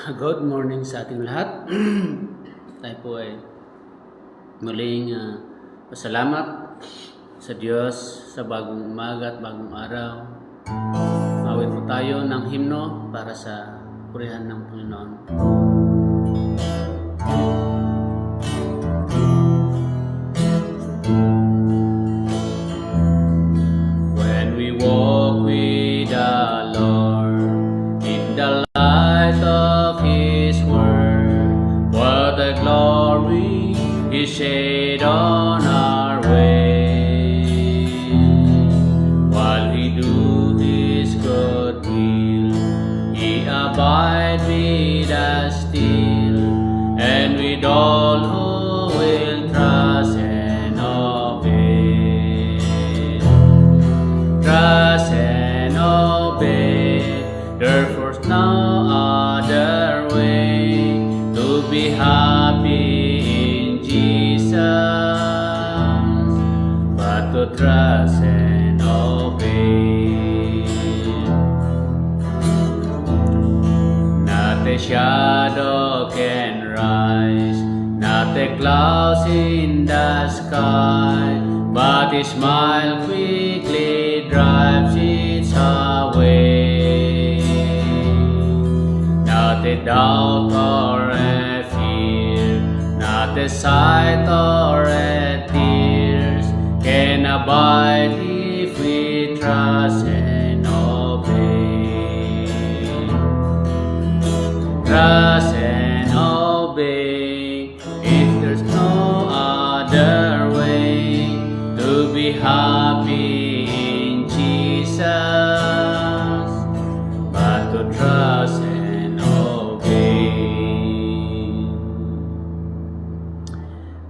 Good morning sa ating lahat. Tayo po ay muling pasalamat sa Diyos sa bagong umaga at bagong araw. Mawit po tayo ng himno para sa purihan ng Panginoon. When we walk with the Lord in the light of His word, what a glory He shed on our way. While we do His good will, He abide with us still, and with all who will trust and obey. Trust and obey, therefore no other way to be happy in Jesus, but to trust and obey. Not a shadow can rise, not a cloud in the sky, but His smile quickly drives it away. Not a doubt or a fear, not a sight or a tears can abide if we trust and obey. Trust and obey, if there's no other way to be happy in Jesus, but to trust and obey.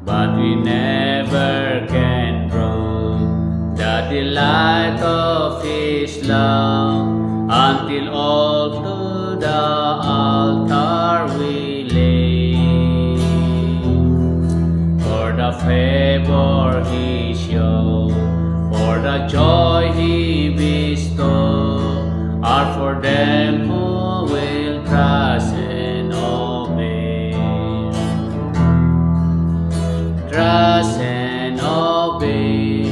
But we never can prove the delight of His love until all to the altar we lay. For the favor He showed, for the joy He bestowed, are for them who will trust and obey. Trust and obey,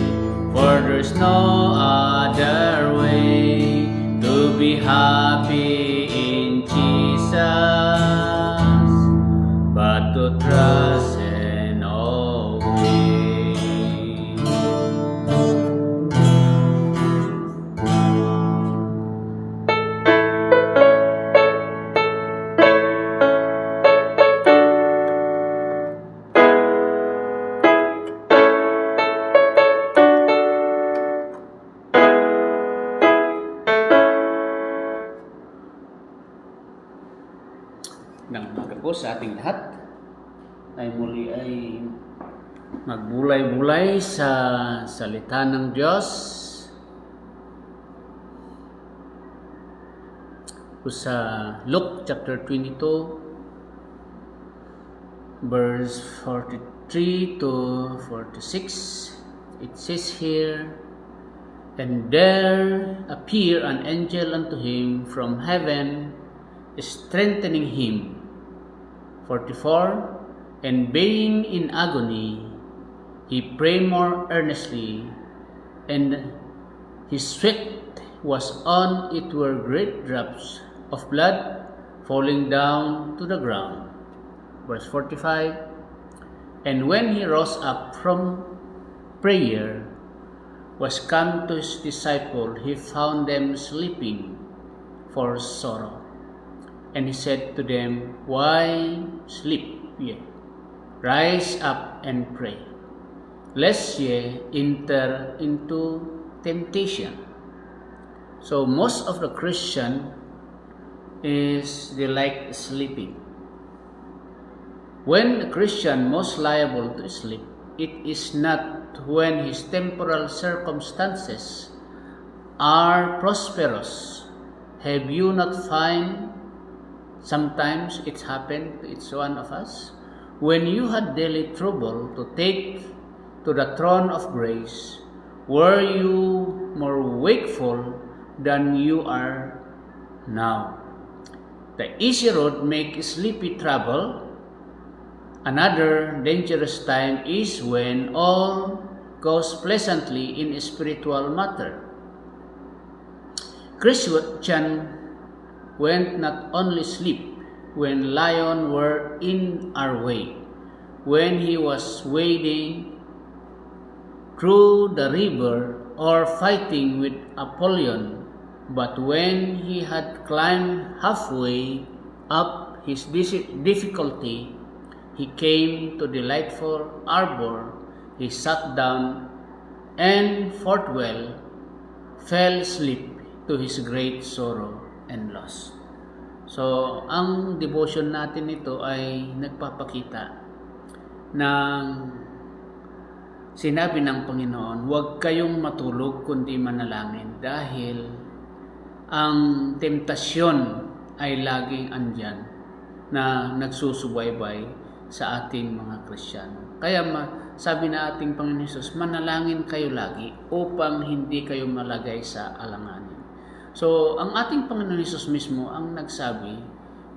for there's no other way to be happy in Jesus, but to trust and obey. Nang umaga po sa ating lahat, ay muli ay magbulay-bulay sa salita ng Diyos. Sa Luke chapter 22, verse 43 to 46, it says here, "And there appeared an angel unto him from heaven, strengthening him. 44, and being in agony, he prayed more earnestly, and his sweat was on it were great drops of blood falling down to the ground." Verse 45, "And when he rose up from prayer, was come to his disciple, he found them sleeping for sorrow. And he said to them, Why sleep ye? Rise up and pray, lest ye enter into temptation." So most of the Christian is they like sleeping. When a Christian most liable to sleep, it is not when his temporal circumstances are prosperous. Have you not find sometimes it's happened to each one of us? When you had daily trouble to take to the throne of grace, were you more wakeful than you are now? The easy road make sleepy travel. Another dangerous time is when all goes pleasantly in spiritual matter. Christian went not only sleep when lions were in our way, when he was wading through the river or fighting with Apollyon, but when he had climbed halfway up his difficulty, he came to delightful arbor, he sat down, and forthwith fell asleep to his great sorrow and loss. So, ang devotion natin nito ay nagpapakita ng sinabi ng Panginoon, huwag kayong matulog kundi manalangin dahil ang temptasyon ay laging andyan na nagsusubaybay sa ating mga Kristiyano. Kaya sabi na ating Panginoon Jesus, manalangin kayo lagi upang hindi kayo malagay sa alanganin. So, ang ating Panginoon Jesus mismo ang nagsabi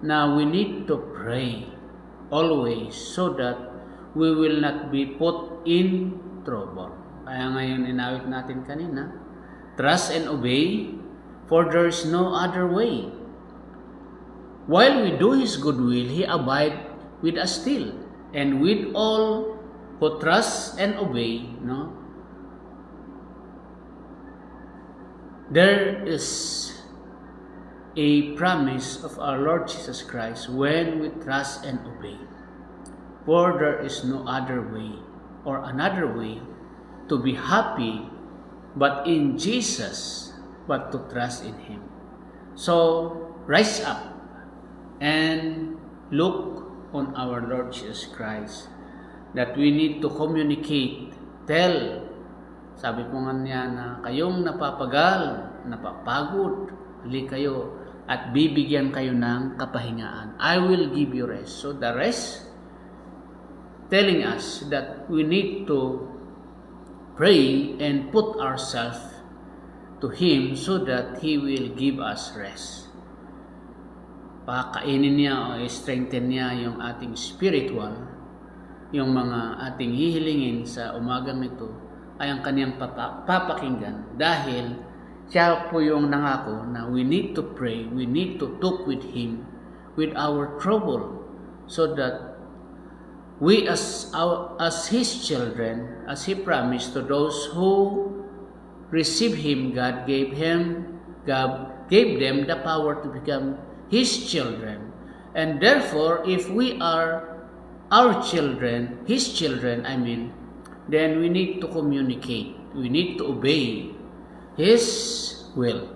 na we need to pray always so that we will not be put in trouble. Kaya ngayon inawit natin kanina, trust and obey, for there is no other way. While we do His good will, He abide with us still, and with all who trust and obey, there is a promise of our Lord Jesus Christ when we trust and obey. For there is no other way or another way to be happy but in Jesus, but to trust in Him. So, rise up and look on our Lord Jesus Christ that we need to communicate, tell. Sabi po nga niya na kayong napapagal, napapagod, hali kayo at bibigyan kayo ng kapahingaan. I will give you rest. So the rest, telling us that we need to pray and put ourselves to Him so that He will give us rest. Pakainin niya o strengthen niya yung ating spiritual, yung mga ating hihilingin sa umagang ito ay ang kaniyang papakinggan dahil siya po yung nangako na we need to pray, we need to talk with Him with our trouble so that we as His children, as He promised to those who receive Him, God gave them the power to become His children. And therefore, if we are our children, His children, then we need to communicate. We need to obey His will.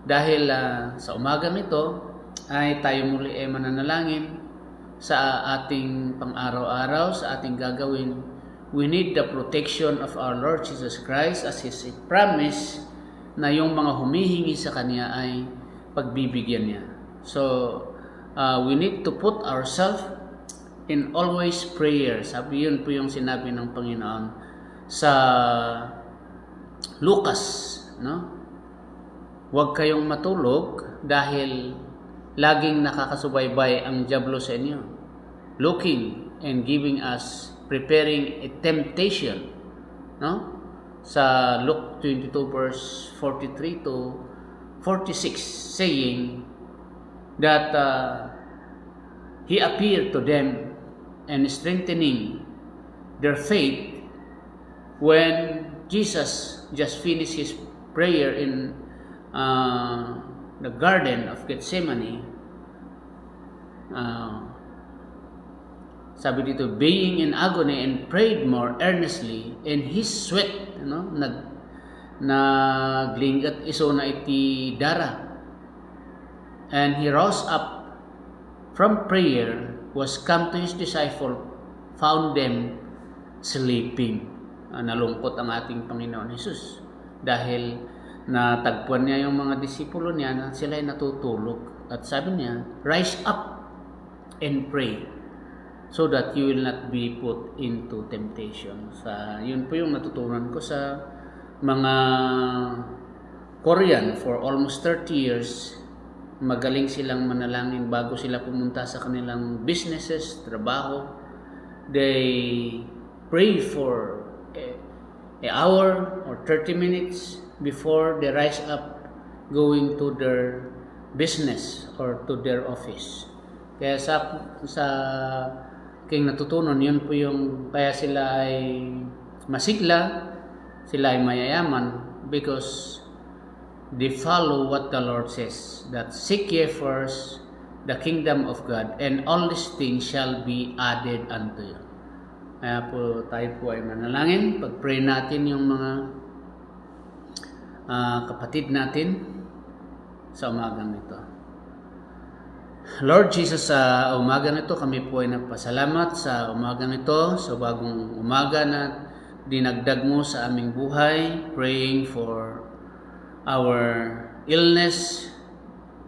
Dahil sa umagang ito, ay tayo muli ay mananalangin sa ating pang-araw-araw, sa ating gagawin. We need the protection of our Lord Jesus Christ as His promise na yung mga humihingi sa Kanya ay pagbibigyan niya. So, we need to put ourselves in always prayer. Sabi yun po yung sinabi ng Panginoon sa Lucas, Huwag kayong matulog dahil laging nakakasubaybay ang dyablo sa inyo, looking and giving us, preparing a temptation, sa Luke 22 verse 43 to 46, saying that He appeared to them and strengthening their faith when Jesus just finished His prayer in the Garden of Gethsemane. Sabi dito, being in agony and prayed more earnestly, and His sweat, naglingat iso na iti dara. And He rose up from prayer, was come to His disciple, found them sleeping. Nalungkot ang ating Panginoon Jesus dahil natagpuan niya yung mga disipulo niya na sila ay natutulog. At sabi niya, rise up and pray so that you will not be put into temptation. Yun po yung natutunan ko sa mga Korean for almost 30 years magaling silang manalangin bago sila pumunta sa kanilang businesses, trabaho. They pray for an hour or 30 minutes before they rise up going to their business or to their office. Kaya sa king natutunan, yun po yung kaya sila ay masigla, sila ay mayayaman, because they follow what the Lord says, that seek ye first the kingdom of God, and all these things shall be added unto you. Kaya po tayo po ay manalangin, pag-pray natin yung mga kapatid natin sa umagang ito. Lord Jesus, sa umagang ito kami po ay nagpasalamat sa umagang ito, sa bagong umaga na dinagdag mo sa aming buhay, praying for our illness,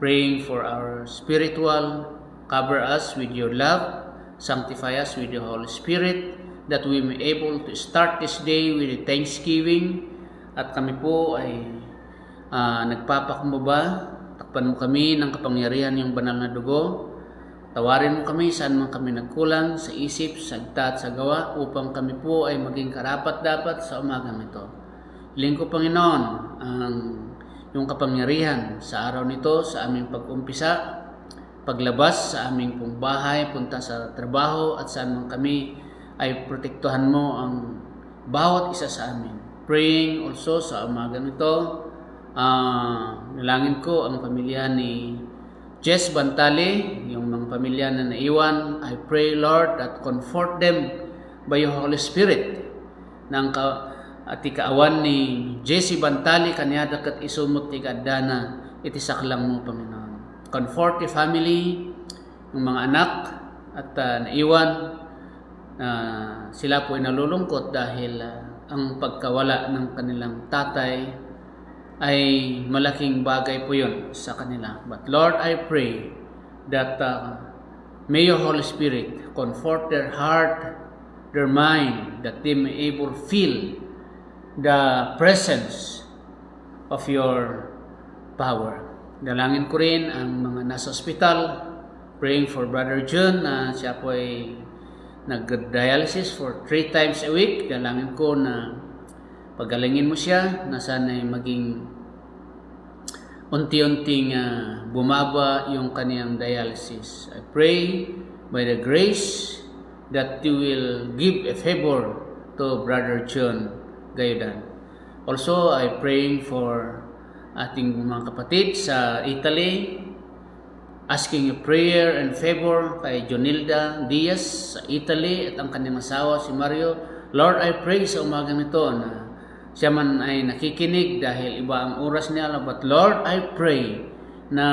praying for our spiritual, cover us with your love, sanctify us with the Holy Spirit, that we may able to start this day with a thanksgiving. At kami po ay nagpapakumbaba, takpan mo kami ng kapangyarihan yung banal na dugo. Tawarin mo kami saan man kami nagkulang sa isip, sa salita at sa gawa, upang kami po ay maging karapat-dapat sa umagang ito. Hiling ko, Panginoon, ang yung kapangyarihan sa araw nito, sa aming pag-umpisa, paglabas sa aming pong bahay, punta sa trabaho, at saan man kami ay protektuhan mo ang bawat isa sa amin. Praying also sa umagang ito, nalangin ko ang pamilya ni Jess Bantale, yung mga pamilya na naiwan. I pray, Lord, that comfort them by your Holy Spirit. Nang at ikaawan ni Jesse Bantale, kanyada kat isumot ikadana, itisaklang mo, Panginoon. Comfort the family, yung mga anak at naiwan. Sila po ay nalulungkot dahil ang pagkawala ng kanilang tatay ay malaking bagay po yun sa kanila. But Lord, I pray that may your Holy Spirit comfort their heart, their mind, that they may able feel the presence of your power. Dalangin ko rin ang mga nasa ospital, praying for Brother John na siya po ay nag-dialysis for 3 times a week. Dalangin ko na pagalingin mo siya, na sana'y maging unti-unting bumaba yung kaniyang dialysis. I pray by the grace that you will give a favor to Brother John Gayudan. Also, I praying for ating mga kapatid sa Italy, asking a prayer and favor kay Jonilda Diaz sa Italy at ang kanyang asawa si Mario. Lord, I pray sa umagang ito na siya man ay nakikinig dahil iba ang oras niya, but Lord, I pray na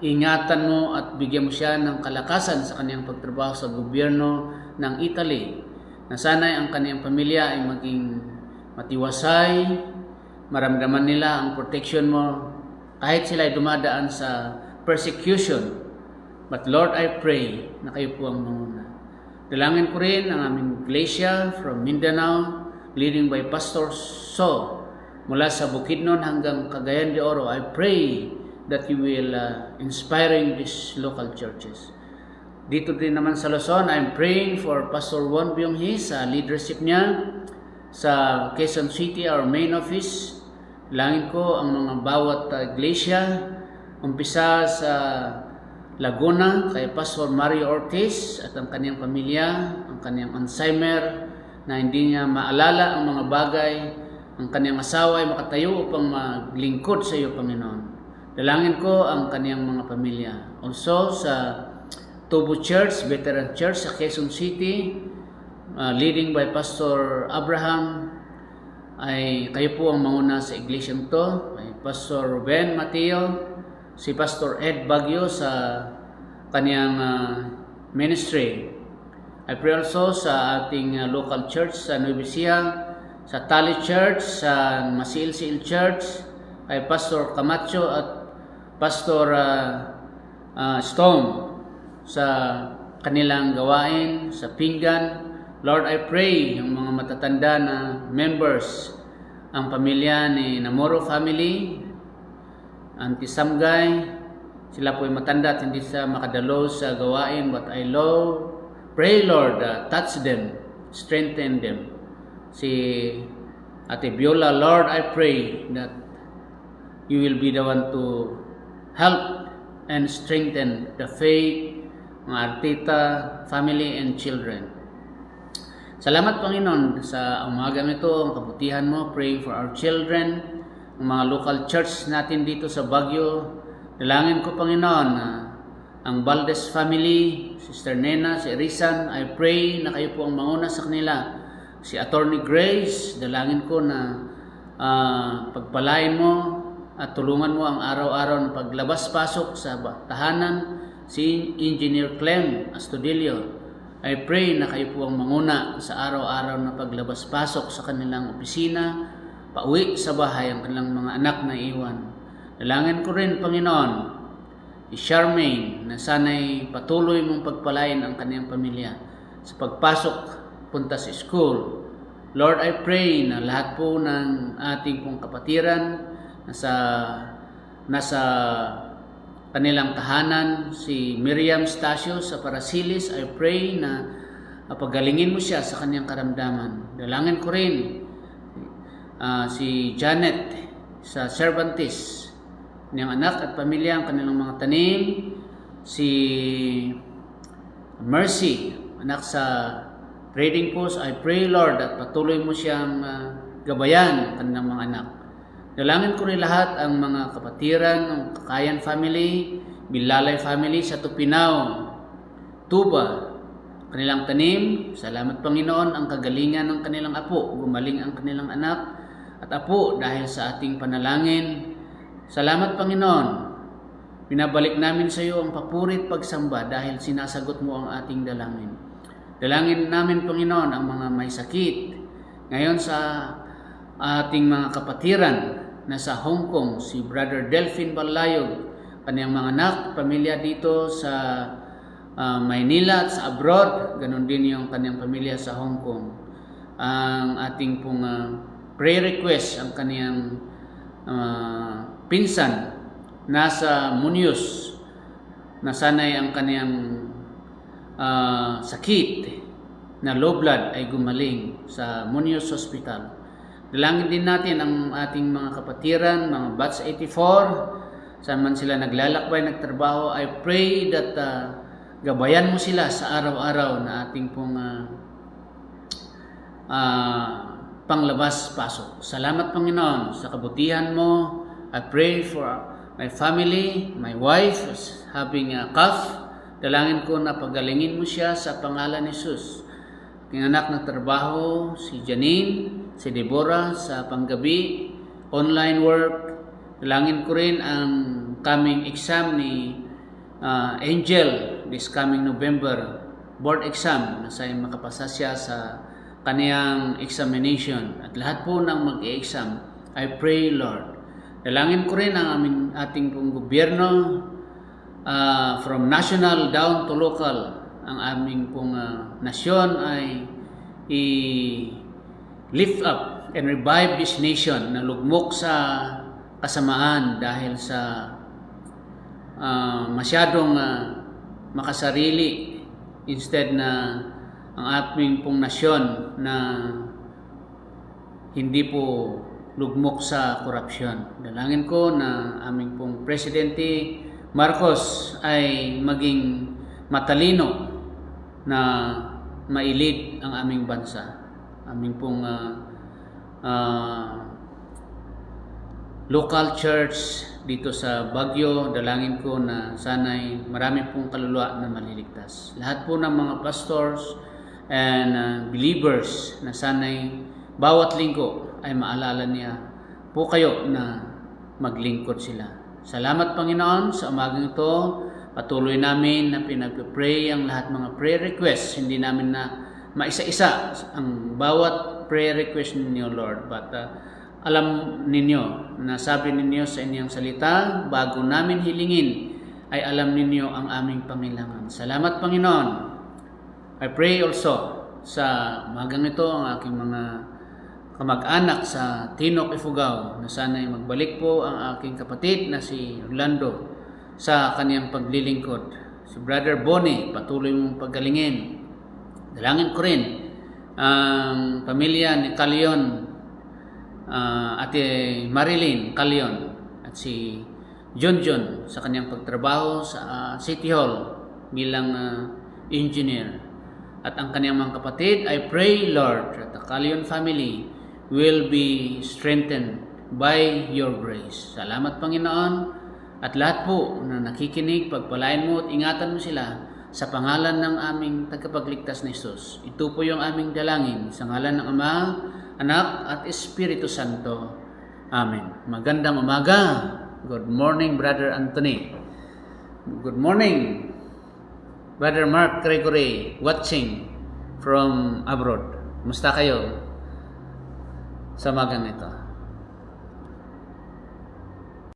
ingatan mo at bigyan mo siya ng kalakasan sa kanyang pagtrabaho sa gobyerno ng Italy, na sana'y ang kanyang pamilya ay maging matiwasay, maramdaman nila ang protection mo kahit sila ay dumadaan sa persecution. But Lord, I pray na kayo po ang manguna. Dalangin ko rin ang aming iglesia from Mindanao, leading by Pastor So, mula sa Bukidnon hanggang Cagayan de Oro. I pray that you will inspiring these local churches. Dito din naman sa Luzon, I'm praying for Pastor Juan Byung-Hee sa leadership niya sa Quezon City, our main office. Langin ko ang mga bawat iglesia, umpisa sa Laguna kay Pastor Mario Ortiz at ang kanyang pamilya, ang kanyang Alzheimer na hindi niya maalala ang mga bagay, ang kanyang asawa ay makatayo upang maglingkod sa iyo, Panginoon. Dalangin ko ang kanyang mga pamilya. Also sa Tubo Church, Veteran Church sa Quezon City, leading by Pastor Abraham, ay kayo po ang manguna sa iglesia to. Ay Pastor Ruben Mateo, si Pastor Ed Bagyo sa kaniyang ministry. I pray also sa ating local church sa Nueva Ecija, sa Tali Church, sa Masilsil Church, kay Pastor Camacho at Pastor Stone sa kanilang gawain sa Pinggan. Lord, I pray yung mga matatanda na members, ang pamilya ni Namoro family, Auntie Samgay, Sila po ay matanda at hindi sa makadalo sa gawain, but I pray Lord, touch them, strengthen them. Si Ate Viola, Lord, I pray that you will be the one to help and strengthen the faith, mga Arteta, family and children. Salamat Panginoon sa umagang ito, ang kabutihan mo, praying for our children, ang mga local church natin dito sa Baguio. Dalangin ko Panginoon ang Valdez family, Sister Nena, si Rizan, I pray na kayo po ang manguna sa kanila. Si Attorney Grace, dalangin ko na pagpalain mo at tulungan mo ang araw-araw ng paglabas-pasok sa tahanan. Si Engineer Clem Astudillo, I pray na kayo po ang manguna sa araw-araw na paglabas-pasok sa kanilang opisina, pauwi sa bahay ang kanilang mga anak na iwan. Dalangin ko rin, Panginoon, si Charmaine na sana'y patuloy mong pagpalain ang kanyang pamilya sa pagpasok, punta sa school. Lord, I pray na lahat po ng ating pong kapatiran nasa kanilang tahanan, si Miriam Stasio sa Parasilis, I pray na pagalingin mo siya sa kanyang karamdaman. Dalangin ko rin si Janet sa Cervantes, niyang anak at pamilya, ang kanilang mga tanim. Si Mercy, anak sa Trading Post, I pray Lord at patuloy mo siyang gabayan ang kanilang mga anak. Dalangin ko rin lahat ang mga kapatiran ng Kakayan family, Bilalay family sa Tupinao, Tuba, kanilang tanim. Salamat Panginoon ang kagalingan ng kanilang apo, gumaling ang kanilang anak at apo dahil sa ating panalangin. Salamat Panginoon, pinabalik namin sa iyo ang papuri at pagsamba dahil sinasagot mo ang ating dalangin. Dalangin namin Panginoon ang mga may sakit ngayon sa ating mga kapatiran na sa Hong Kong, si Brother Delphin Balayog, kanyang mga anak, pamilya dito sa Maynila at sa abroad, ganun din yung kanyang pamilya sa Hong Kong. Ang ating pong prayer request, ang kanyang pinsan nasa Muñoz na sanay ang kanyang sakit na low blood ay gumaling sa Muñoz Hospital. Dalangin din natin ang ating mga kapatiran, mga batch 84, saan man sila naglalakbay, nagtrabaho. I pray that gabayan mo sila sa araw-araw na ating pong panglabas-pasok. Salamat Panginoon sa kabutihan mo. I pray for my family, my wife is having a cough. Dalangin ko na pagalingin mo siya sa pangalan ni Jesus. Aking anak na trabaho, si Janine, si Deborah sa panggabi, online work. Dalangin ko rin ang coming exam ni Angel this coming November, board exam, na sa'yo makapasa siya sa kaniyang examination. At lahat po ng mag-e-exam, I pray Lord. Dalangin ko rin ang ating pong gobyerno, from national down to local. Ang aming pong nasyon ay i-lift up and revive this nation na lugmok sa kasamaan dahil sa masyadong makasarili, instead na ang aming pong nasyon na hindi po lugmok sa korupsyon. Dalangin ko na aming pong Presidente Marcos ay maging matalino na mailid ang aming bansa. Aming pong local church dito sa Baguio, dalangin ko na sana'y marami pong kaluluwa na maliligtas. Lahat po ng mga pastors and believers na sana'y bawat linggo ay maalala niya po kayo na maglingkod sila. Salamat Panginoon sa umagang ito. Patuloy namin na pinag-pray ang lahat mga prayer requests. Hindi namin na maisa-isa ang bawat prayer request ninyo, Lord. But alam ninyo na sabi ninyo sa inyong salita, bago namin hilingin, ay alam ninyo ang aming pangailangan. Salamat Panginoon. I pray also sa umagang ito ang aking mga kamag-anak sa Tinok, Ifugao, na sana'y magbalik po ang aking kapatid na si Orlando sa kaniyang paglilingkod. Si Brother Bonnie, patuloy mong paggalingin. Dalangin ko rin ang pamilya ni Calion, Ate Marilyn Calion, at si John sa kanyang pagtrabaho sa City Hall bilang engineer. At ang kanyang mga kapatid, I pray, Lord, that the Calion family will be strengthened by your grace. Salamat, Panginoon. At lahat po na nakikinig, pagpalain mo at ingatan mo sila sa pangalan ng aming tagapagligtas na Jesus. Ito po yung aming dalangin sa ngalan ng Ama, Anak at Espiritu Santo. Amen. Magandang umaga. Good morning, Brother Anthony. Good morning, Brother Mark Gregory, watching from abroad. Musta kayo sa magang ito?